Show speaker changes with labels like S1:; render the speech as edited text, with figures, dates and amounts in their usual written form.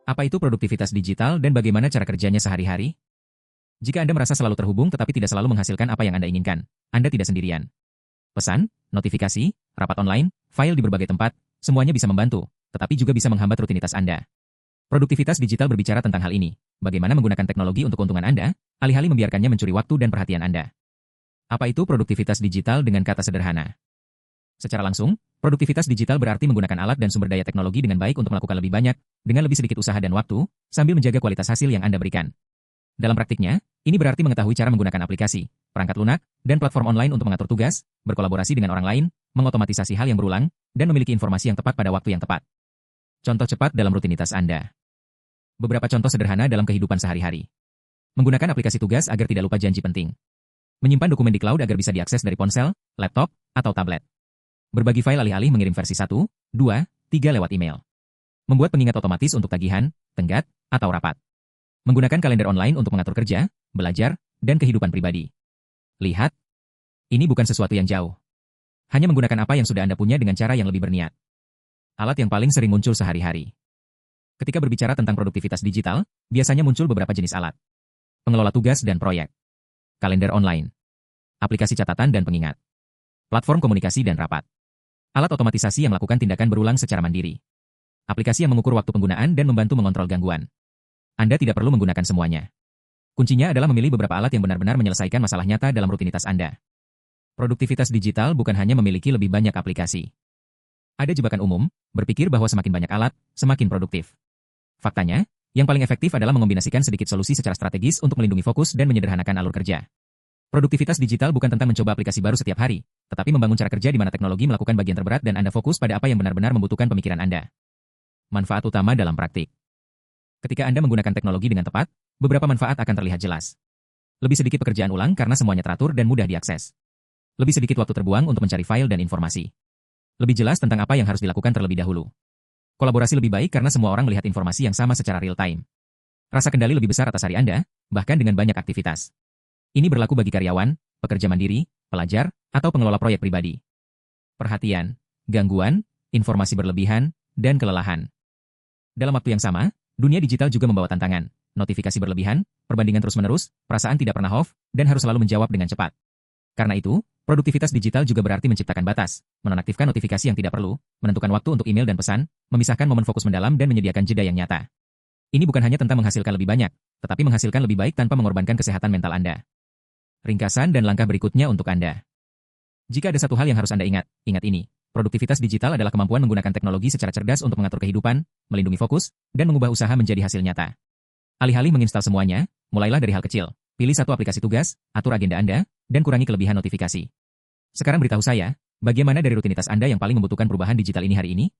S1: Apa itu produktivitas digital dan bagaimana cara kerjanya sehari-hari? Jika Anda merasa selalu terhubung tetapi tidak selalu menghasilkan apa yang Anda inginkan, Anda tidak sendirian. Pesan, notifikasi, rapat online, file di berbagai tempat, semuanya bisa membantu, tetapi juga bisa menghambat rutinitas Anda. Produktivitas digital berbicara tentang hal ini, bagaimana menggunakan teknologi untuk keuntungan Anda, alih-alih membiarkannya mencuri waktu dan perhatian Anda. Apa itu produktivitas digital dengan kata sederhana? Secara langsung, produktivitas digital berarti menggunakan alat dan sumber daya teknologi dengan baik untuk melakukan lebih banyak, dengan lebih sedikit usaha dan waktu, sambil menjaga kualitas hasil yang Anda berikan. Dalam praktiknya, ini berarti mengetahui cara menggunakan aplikasi, perangkat lunak, dan platform online untuk mengatur tugas, berkolaborasi dengan orang lain, mengotomatisasi hal yang berulang, dan memiliki informasi yang tepat pada waktu yang tepat. Contoh cepat dalam rutinitas Anda. Beberapa contoh sederhana dalam kehidupan sehari-hari. Menggunakan aplikasi tugas agar tidak lupa janji penting. Menyimpan dokumen di cloud agar bisa diakses dari ponsel, laptop, atau tablet. Berbagi file alih-alih mengirim versi 1, 2, 3 lewat email. Membuat pengingat otomatis untuk tagihan, tenggat, atau rapat. Menggunakan kalender online untuk mengatur kerja, belajar, dan kehidupan pribadi. Lihat, ini bukan sesuatu yang jauh. Hanya menggunakan apa yang sudah Anda punya dengan cara yang lebih berniat. Alat yang paling sering muncul sehari-hari. Ketika berbicara tentang produktivitas digital, biasanya muncul beberapa jenis alat. Pengelola tugas dan proyek. Kalender online. Aplikasi catatan dan pengingat. Platform komunikasi dan rapat. Alat otomatisasi yang melakukan tindakan berulang secara mandiri. Aplikasi yang mengukur waktu penggunaan dan membantu mengontrol gangguan. Anda tidak perlu menggunakan semuanya. Kuncinya adalah memilih beberapa alat yang benar-benar menyelesaikan masalah nyata dalam rutinitas Anda. Produktivitas digital bukan hanya memiliki lebih banyak aplikasi. Ada jebakan umum, berpikir bahwa semakin banyak alat, semakin produktif. Faktanya, yang paling efektif adalah mengombinasikan sedikit solusi secara strategis untuk melindungi fokus dan menyederhanakan alur kerja. Produktivitas digital bukan tentang mencoba aplikasi baru setiap hari, tetapi membangun cara kerja di mana teknologi melakukan bagian terberat dan Anda fokus pada apa yang benar-benar membutuhkan pemikiran Anda. Manfaat utama dalam praktik. Ketika Anda menggunakan teknologi dengan tepat, beberapa manfaat akan terlihat jelas. Lebih sedikit pekerjaan ulang karena semuanya teratur dan mudah diakses. Lebih sedikit waktu terbuang untuk mencari file dan informasi. Lebih jelas tentang apa yang harus dilakukan terlebih dahulu. Kolaborasi lebih baik karena semua orang melihat informasi yang sama secara real time. Rasa kendali lebih besar atas hari Anda, bahkan dengan banyak aktivitas. Ini berlaku bagi karyawan, pekerja mandiri, pelajar, atau pengelola proyek pribadi. Perhatian, gangguan, informasi berlebihan, dan kelelahan. Dalam waktu yang sama, dunia digital juga membawa tantangan, notifikasi berlebihan, perbandingan terus-menerus, perasaan tidak pernah off, dan harus selalu menjawab dengan cepat. Karena itu, produktivitas digital juga berarti menciptakan batas, menonaktifkan notifikasi yang tidak perlu, menentukan waktu untuk email dan pesan, memisahkan momen fokus mendalam dan menyediakan jeda yang nyata. Ini bukan hanya tentang menghasilkan lebih banyak, tetapi menghasilkan lebih baik tanpa mengorbankan kesehatan mental Anda. Ringkasan dan langkah berikutnya untuk Anda. Jika ada satu hal yang harus Anda ingat ini. Produktivitas digital adalah kemampuan menggunakan teknologi secara cerdas untuk mengatur kehidupan, melindungi fokus, dan mengubah usaha menjadi hasil nyata. Alih-alih menginstal semuanya, mulailah dari hal kecil. Pilih satu aplikasi tugas, atur agenda Anda, dan kurangi kelebihan notifikasi. Sekarang beritahu saya, bagaimana dari rutinitas Anda yang paling membutuhkan perubahan digital ini hari ini?